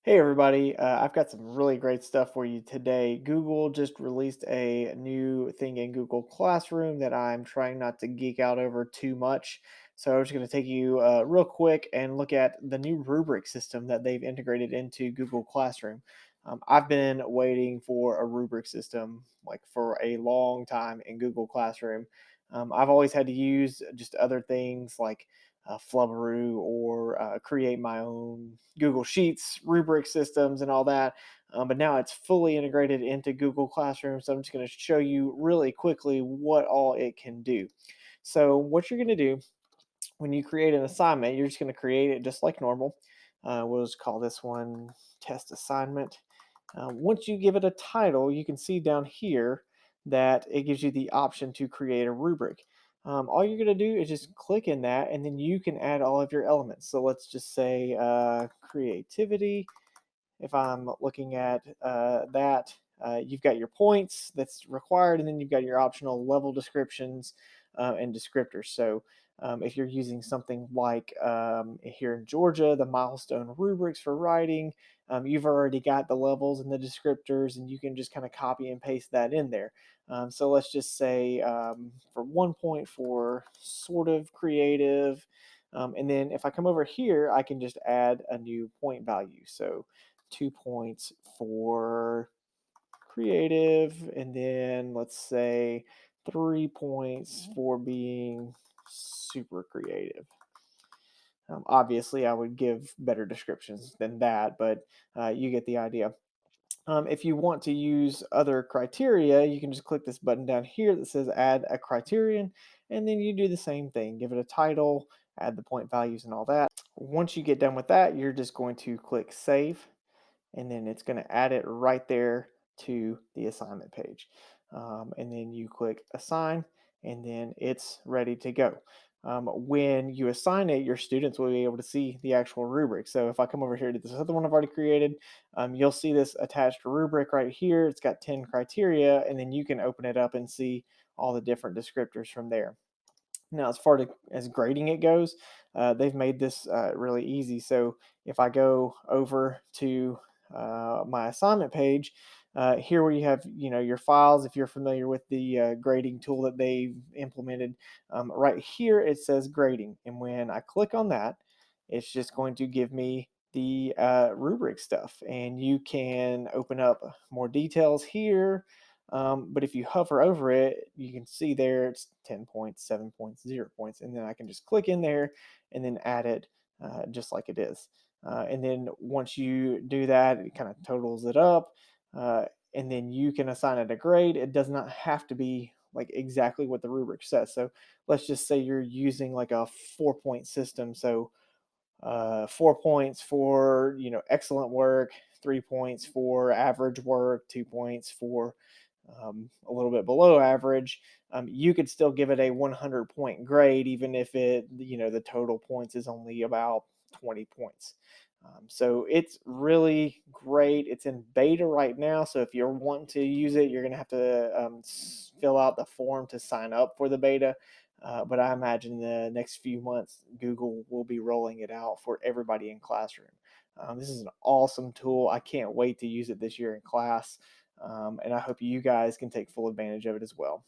Hey everybody, I've got some really great stuff for you today. Google just released a new thing in Google Classroom that I'm trying not to geek out over too much. So I'm just going to take you real quick and look at the new rubric system that they've integrated into Google Classroom. I've been waiting for a rubric system like for a long time in Google Classroom. I've always had to use just other things like Flubberoo or create my own Google Sheets, rubric systems, and all that. But now it's fully integrated into Google Classroom. So I'm just going to show you really quickly what all it can do. So, what you're going to do when you create an assignment, you're just going to create it just like normal. We'll just call this one test assignment. Once you give it a title, you can see down here that it gives you the option to create a rubric. All you're going to do is just click in that, and then you can add all of your elements. So let's just say creativity. If I'm looking at that, you've got your points that's required, and then you've got your optional level descriptions and descriptors. So if you're using something like here in Georgia, the milestone rubrics for writing, you've already got the levels and the descriptors, and you can just kind of copy and paste that in there. So let's just say for 1 point for sort of creative. And then if I come over here, I can just add a new point value. So 2 points for creative, and then let's say 3 points for being super creative. Obviously, I would give better descriptions than that, but you get the idea. If you want to use other criteria, you can just click this button down here that says add a criterion, and then you do the same thing. Give it a title, add the point values, and all that. Once you get done with that, you're just going to click save, and then it's going to add it right there to the assignment page. And then you click assign, and then it's ready to go. When you assign it, your students will be able to see the actual rubric. So if I come over here to this other one I've already created, you'll see this attached rubric right here. It's got 10 criteria, and then you can open it up and see all the different descriptors from there. Now, as far as grading it goes, they've made this really easy. So if I go over to my assignment page, here where you have your files, if you're familiar with the grading tool that they've implemented, right here it says grading, and when I click on that, it's just going to give me the rubric stuff, and you can open up more details here. But if you hover over it, you can see there it's 10 points, 7 points, 0 points. And then I can just click in there and then add it just like it is. And then once you do that, it kind of totals it up. Uh, and then you can assign it a grade. It does not have to be like exactly what the rubric says. So let's just say you're using like a 4 point system. So 4 points for excellent work, 3 points for average work, 2 points for a little bit below average. You could still give it a 100-point grade even if the total points is only about 20 points. So it's really great. It's in beta right now, so if you're wanting to use it, you're going to have to fill out the form to sign up for the beta. But I imagine the next few months, Google will be rolling it out for everybody in classroom. This is an awesome tool. I can't wait to use it this year in class. And I hope you guys can take full advantage of it as well.